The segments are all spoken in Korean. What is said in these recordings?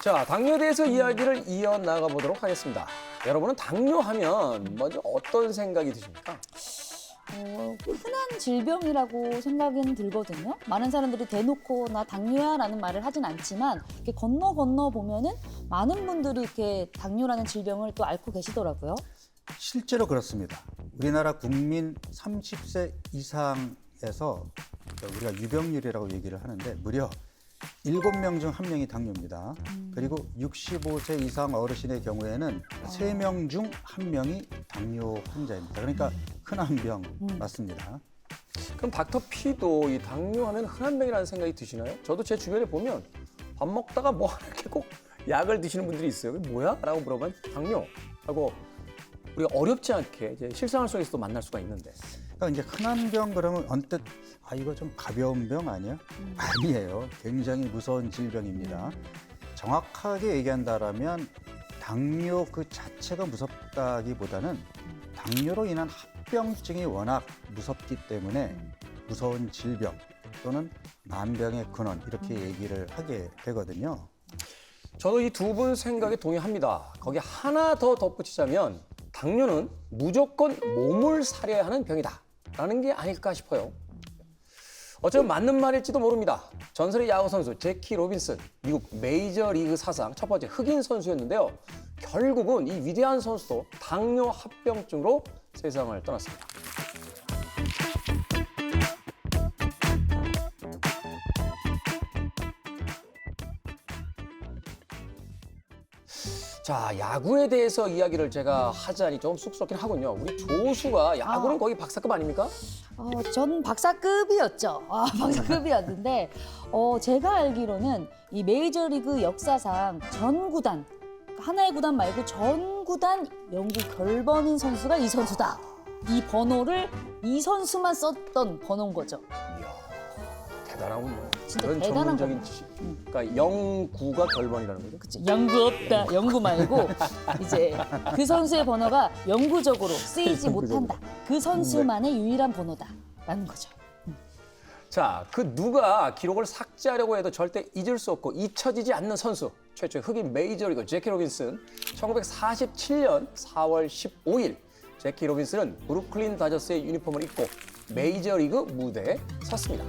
자, 당뇨에 대해서 이야기를 이어나가 보도록 하겠습니다. 여러분은 당뇨하면 먼저 어떤 생각이 드십니까? 흔한 질병이라고 생각은 들거든요. 많은 사람들이 대놓고 나 당뇨야라는 말을 하진 않지만 이렇게 건너 보면은 많은 분들이 이렇게 당뇨라는 질병을 또 앓고 계시더라고요. 실제로 그렇습니다. 우리나라 국민 30세 이상에서 우리가 유병률이라고 얘기를 하는데 무려 7명 중 1명이 당뇨입니다. 그리고 65세 이상 어르신의 경우에는 3명 중 1명이 당뇨 환자입니다. 그러니까 흔한 병 맞습니다. 그럼 닥터 피도 이 당뇨하면 흔한 병이라는 생각이 드시나요? 저도 제 주변에 보면 밥 먹다가 뭐 이렇게 꼭 약을 드시는 분들이 있어요. 그게 뭐야? 라고 물어보면 당뇨 하고 우리가 어렵지 않게 이제 실생활 속에서도 만날 수가 있는데. 그러니까 이제 흔한 병 그러면 언뜻 이거 좀 가벼운 병 아니야? 아니에요. 굉장히 무서운 질병입니다. 정확하게 얘기한다라면 당뇨 그 자체가 무섭다기보다는 당뇨로 인한 합병증이 워낙 무섭기 때문에 무서운 질병 또는 만병의 근원 이렇게 얘기를 하게 되거든요. 저도 이 두 분 생각에 동의합니다. 거기에 하나 더 덧붙이자면 당뇨는 무조건 몸을 사려야 하는 병이다 라는 게 아닐까 싶어요. 어쩌면 맞는 말일지도 모릅니다. 전설의 야구 선수 제키 로빈슨, 미국 메이저리그 사상 첫 번째 흑인 선수였는데요. 결국은 이 위대한 선수도 당뇨 합병증으로 세상을 떠났습니다. 자, 야구에 대해서 이야기를 제가 하자니 좀 쑥스럽긴 하군요. 우리 조수가 야구는 거의 박사급 아닙니까? 전 박사급이었죠. 박사급이었는데 제가 알기로는 이 메이저리그 역사상 전 구단, 하나의 구단 말고 전 구단 영구 결번인 선수가 이 선수다. 이 번호를 이 선수만 썼던 번호인 거죠. 대단하군요. 진짜 그런 대단한 전문적인 지식. 그러니까 영구가 결번이라는 거죠. 그치, 영구 없다. 영구 말고 이제 그 선수의 번호가 영구적으로 쓰이지 못한다. 그 선수만의 유일한 번호다라는 거죠. 자, 그 누가 기록을 삭제하려고 해도 절대 잊을 수 없고 잊혀지지 않는 선수. 최초의 흑인 메이저리거 제키 로빈슨. 1947년 4월 15일 제키 로빈슨은 브루클린 다저스의 유니폼을 입고 메이저리그 무대에 섰습니다.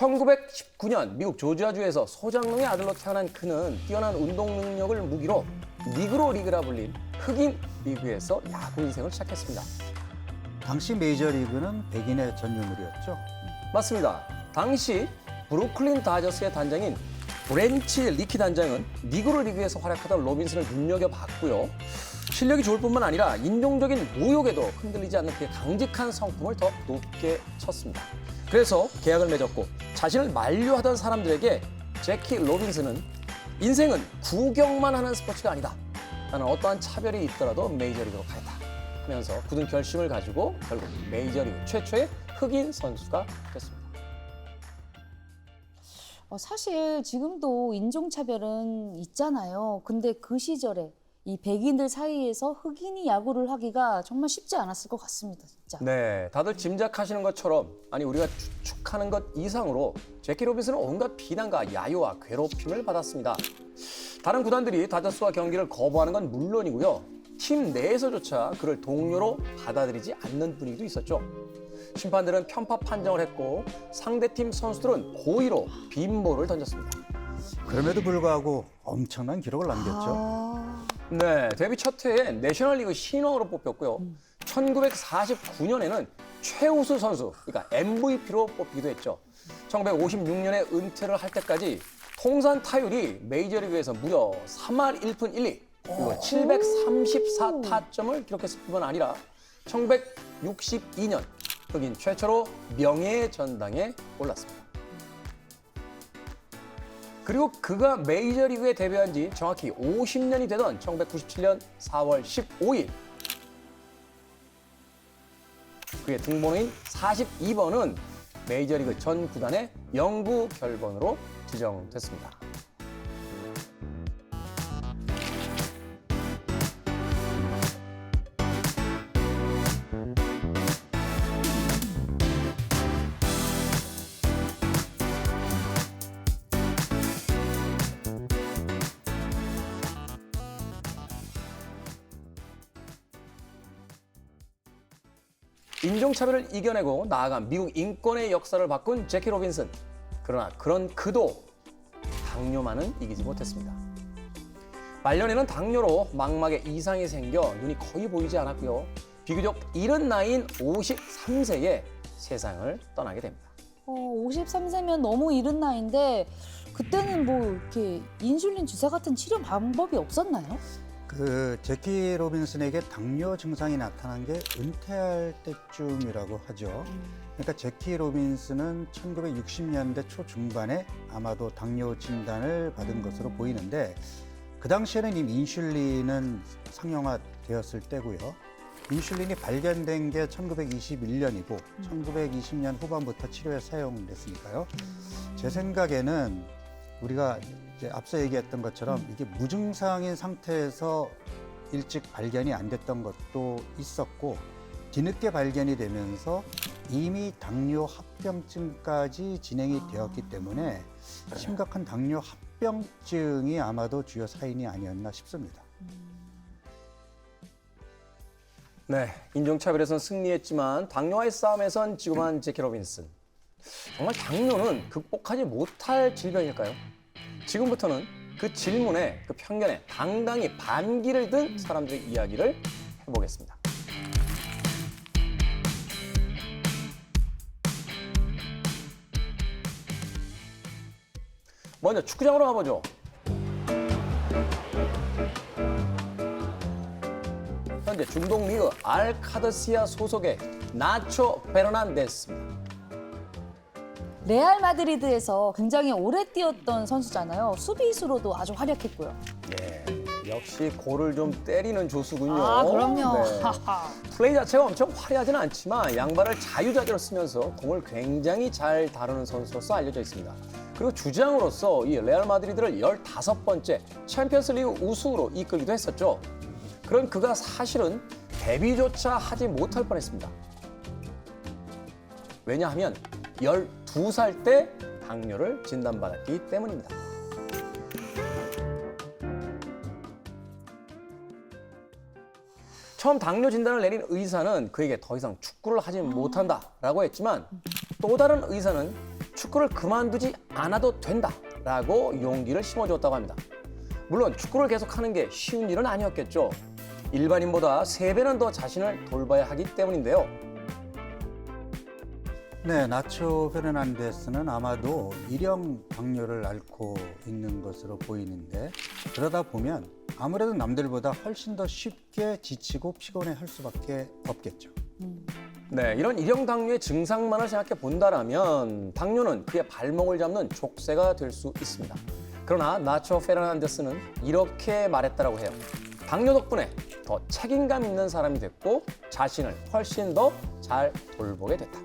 (1919년) 미국 조지아주에서 소장농의 아들로 태어난 그는 뛰어난 운동 능력을 무기로 니그로 리그라 불린 흑인 리그에서 야구 인생을 시작했습니다. 당시 메이저리그는 백인의 전유물이었죠. 맞습니다. 당시 브루클린 다저스의 단장인 브렌치 리키 단장은 니그로 리그에서 활약하던 로빈슨을 눈여겨봤고요. 실력이 좋을 뿐만 아니라 인종적인 모욕에도 흔들리지 않는 그의 강직한 성품을 더 높게 쳤습니다. 그래서 계약을 맺었고 자신을 만류하던 사람들에게 제키 로빈슨은 인생은 구경만 하는 스포츠가 아니다. 나는 어떠한 차별이 있더라도 메이저리그로 가겠다 하면서 굳은 결심을 가지고 결국 메이저리그 최초의 흑인 선수가 됐습니다. 사실 지금도 인종차별은 있잖아요. 근데 그 시절에 이 백인들 사이에서 흑인이 야구를 하기가 정말 쉽지 않았을 것 같습니다, 진짜. 네, 다들 짐작하시는 것처럼 아니 우리가 추측하는 것 이상으로 제키 로빈슨은 온갖 비난과 야유와 괴롭힘을 받았습니다. 다른 구단들이 다저스와 경기를 거부하는 건 물론이고요. 팀 내에서조차 그를 동료로 받아들이지 않는 분위기도 있었죠. 심판들은 편파 판정을 했고 상대팀 선수들은 고의로 빈볼을 던졌습니다. 그럼에도 불구하고 엄청난 기록을 남겼죠. 네, 데뷔 첫 해에 내셔널리그 신왕으로 뽑혔고요. 1949년에는 최우수 선수, 그러니까 MVP로 뽑히기도 했죠. 1956년에 은퇴를 할 때까지 통산 타율이 메이저리그에서 무려 3할 1푼 1리, 그리고 734타점을 기록했을 뿐만 아니라 1962년 흑인 최초로 명예의 전당에 올랐습니다. 그리고 그가 메이저리그에 데뷔한 지 정확히 50년이 되던 1997년 4월 15일 그의 등번호인 42번은 메이저리그 전 구단의 영구 결번으로 지정됐습니다. 인종차별을 이겨내고 나아간 미국 인권의 역사를 바꾼 제키 로빈슨. 그러나 그런 그도 당뇨만은 이기지 못했습니다. 말년에는 당뇨로 망막에 이상이 생겨 눈이 거의 보이지 않았고요. 비교적 이른 나이인 53세에 세상을 떠나게 됩니다. 53세면 너무 이른 나이인데 그때는 뭐 이렇게 인슐린 주사 같은 치료 방법이 없었나요? 그 제키 로빈슨에게 당뇨 증상이 나타난 게 은퇴할 때쯤이라고 하죠. 그러니까 제키 로빈슨은 1960년대 초중반에 아마도 당뇨 진단을 받은 것으로 보이는데 그 당시에는 이미 인슐린은 상용화되었을 때고요. 인슐린이 발견된 게 1921년이고 1920년 후반부터 치료에 사용됐으니까요. 제 생각에는 우리가 이제 앞서 얘기했던 것처럼 이게 무증상인 상태에서 일찍 발견이 안 됐던 것도 있었고 뒤늦게 발견이 되면서 이미 당뇨 합병증까지 진행이 되었기 때문에 심각한 당뇨 합병증이 아마도 주요 사인이 아니었나 싶습니다. 네, 인종차별에선 승리했지만 당뇨와의 싸움에선 지고만 제키 로빈슨. 정말 당뇨는 극복하지 못할 질병일까요? 지금부터는 그 질문에, 그 편견에 당당히 반기를 든 사람들의 이야기를 해보겠습니다. 먼저 축구장으로 가보죠. 현재 중동 리그 알카드시아 소속의 나초 페르난데스입니다. 레알 마드리드에서 굉장히 오래 뛰었던 선수잖아요. 수비수로도 아주 활약했고요. 예, 역시 골을 좀 때리는 조수군요. 아, 그럼요. 네. 플레이 자체가 엄청 화려하지는 않지만 양발을 자유자재로 쓰면서 공을 굉장히 잘 다루는 선수로서 알려져 있습니다. 그리고 주장으로서 이 레알 마드리드를 15번째 챔피언스 리그 우승으로 이끌기도 했었죠. 그런 그가 사실은 데뷔조차 하지 못할 뻔했습니다. 왜냐하면 12살 때 당뇨를 진단받았기 때문입니다. 처음 당뇨 진단을 내린 의사는 그에게 더 이상 축구를 하지 못한다라고 했지만 또 다른 의사는 축구를 그만두지 않아도 된다라고 용기를 심어주었다고 합니다. 물론 축구를 계속하는 게 쉬운 일은 아니었겠죠. 일반인보다 3배는 더 자신을 돌봐야 하기 때문인데요. 네, 나초 페르난데스는 아마도 일형 당뇨를 앓고 있는 것으로 보이는데 그러다 보면 아무래도 남들보다 훨씬 더 쉽게 지치고 피곤해할 수밖에 없겠죠. 네, 이런 일형 당뇨의 증상만을 생각해 본다라면 당뇨는 그의 발목을 잡는 족쇄가 될 수 있습니다. 그러나 나초 페르난데스는 이렇게 말했다라고 해요. 당뇨 덕분에 더 책임감 있는 사람이 됐고 자신을 훨씬 더 잘 돌보게 됐다.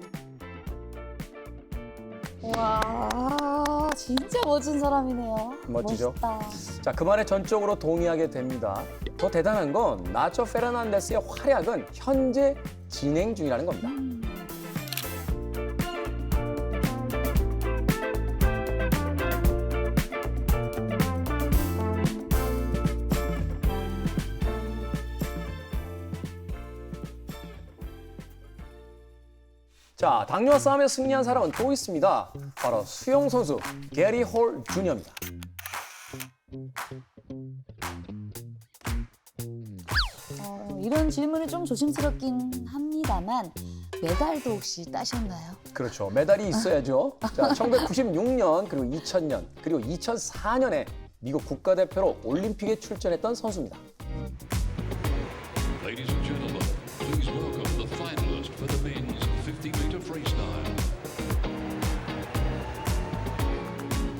와, 진짜 멋진 사람이네요. 멋지죠? 멋있다. 자, 그 말에 전적으로 동의하게 됩니다. 더 대단한 건 나초 페르난데스의 활약은 현재 진행 중이라는 겁니다. 자, 당뇨와 싸움에 승리한 사람은 또 있습니다. 바로 수영 선수 게리 홀 주니어입니다. 이런 질문이 좀 조심스럽긴 합니다만 메달도 혹시 따셨나요? 그렇죠. 메달이 있어야죠. 자, 1996년, 그리고 2000년, 그리고 2004년에 미국 국가대표로 올림픽에 출전했던 선수입니다. Ladies and gentlemen, please welcome the finalist for the men's 50-meter freestyle.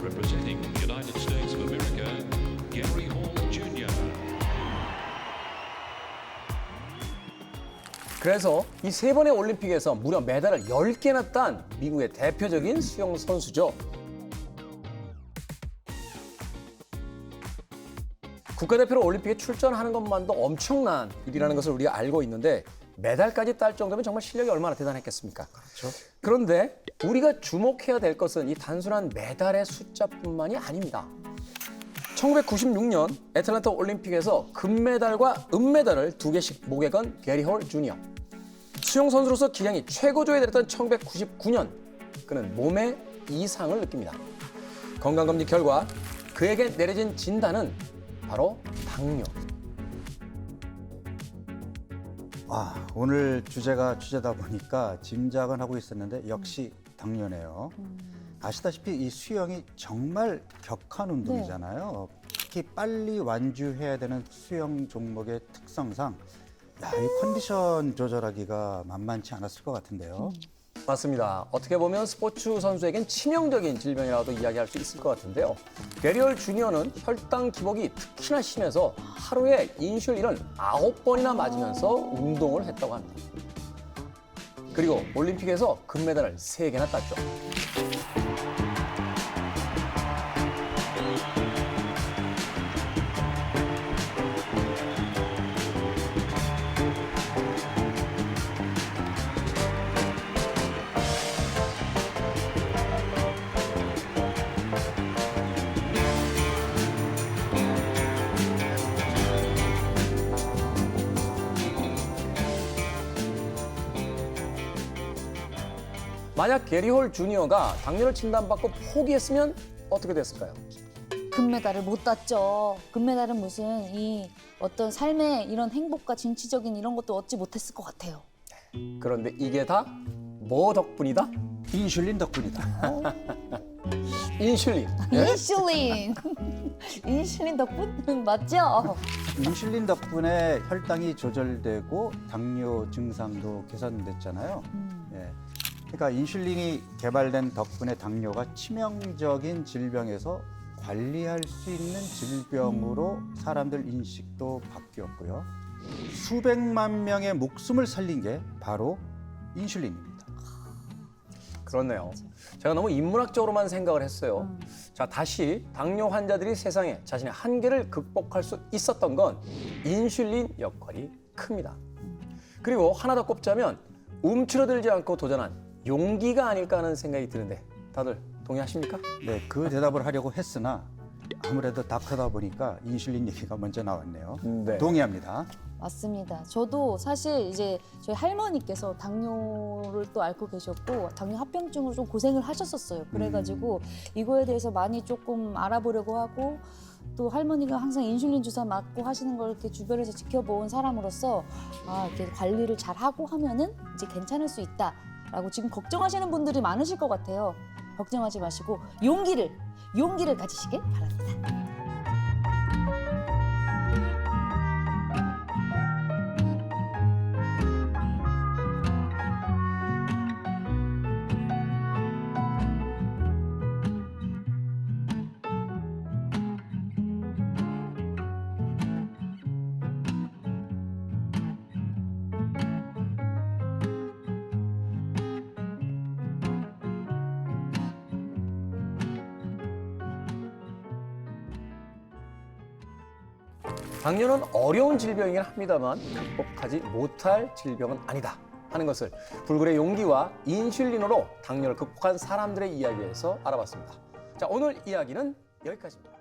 Representing the United States of America, Gary Hall Jr. 그래서 이 3번의 올림픽에서 무려 메달을 10개나 딴 미국의 대표적인 수영 선수죠. 국가대표로 올림픽에 출전하는 것만도 엄청난 일이라는 것을 우리가 알고 있는데 메달까지 딸 정도면 정말 실력이 얼마나 대단했겠습니까? 그렇죠. 그런데 우리가 주목해야 될 것은 이 단순한 메달의 숫자뿐만이 아닙니다. 1996년 애틀랜타 올림픽에서 금메달과 은메달을 2개씩 목에 건 게리 홀 주니어. 수영 선수로서 기량이 최고조에 달했던 1999년 그는 몸에 이상을 느낍니다. 건강검진 결과 그에게 내려진 진단은 바로 당뇨. 오늘 주제가 주제다 보니까 짐작은 하고 있었는데 역시 당뇨네요. 아시다시피 이 수영이 정말 격한 운동이잖아요. 특히 빨리 완주해야 되는 수영 종목의 특성상 이 컨디션 조절하기가 만만치 않았을 것 같은데요. 맞습니다. 어떻게 보면 스포츠 선수에겐 치명적인 질병이라고도 이야기할 수 있을 것 같은데요. 게리얼 주니어는 혈당 기복이 특히나 심해서 하루에 인슐린을 9번이나 맞으면서 운동을 했다고 합니다. 그리고 올림픽에서 금메달을 3개나 땄죠. 만약 게리홀 주니어가 당뇨를 진단받고 포기했으면 어떻게 됐을까요? 금메달을 못 땄죠. 금메달은 무슨 이 어떤 삶의 이런 행복과 진취적인 이런 것도 얻지 못했을 것 같아요. 그런데 이게 다 뭐 덕분이다? 인슐린 덕분이다. 인슐린. 예? 인슐린. 인슐린 덕분 맞죠? 인슐린 덕분에 혈당이 조절되고 당뇨 증상도 개선됐잖아요. 예. 그러니까 인슐린이 개발된 덕분에 당뇨가 치명적인 질병에서 관리할 수 있는 질병으로 사람들 인식도 바뀌었고요. 수백만 명의 목숨을 살린 게 바로 인슐린입니다. 그렇네요. 제가 너무 인문학적으로만 생각을 했어요. 자, 다시 당뇨 환자들이 세상에 자신의 한계를 극복할 수 있었던 건 인슐린 역할이 큽니다. 그리고 하나 더 꼽자면 움츠러들지 않고 도전한 용기가 아닐까 하는 생각이 드는데 다들 동의하십니까? 네, 그 대답을 하려고 했으나 아무래도 닥터다 보니까 인슐린 얘기가 먼저 나왔네요. 네. 동의합니다. 맞습니다. 저도 사실 이제 저희 할머니께서 당뇨를 또 앓고 계셨고 당뇨 합병증으로 좀 고생을 하셨었어요. 그래가지고 이거에 대해서 많이 조금 알아보려고 하고 또 할머니가 항상 인슐린 주사 맞고 하시는 걸 이렇게 주변에서 지켜본 사람으로서 이렇게 관리를 잘 하고 하면은 이제 괜찮을 수 있다라고 지금 걱정하시는 분들이 많으실 것 같아요. 걱정하지 마시고 용기를 가지시길 바랍니다. 당뇨는 어려운 질병이긴 합니다만 극복하지 못할 질병은 아니다 하는 것을 불굴의 용기와 인슐린으로 당뇨를 극복한 사람들의 이야기에서 알아봤습니다. 자, 오늘 이야기는 여기까지입니다.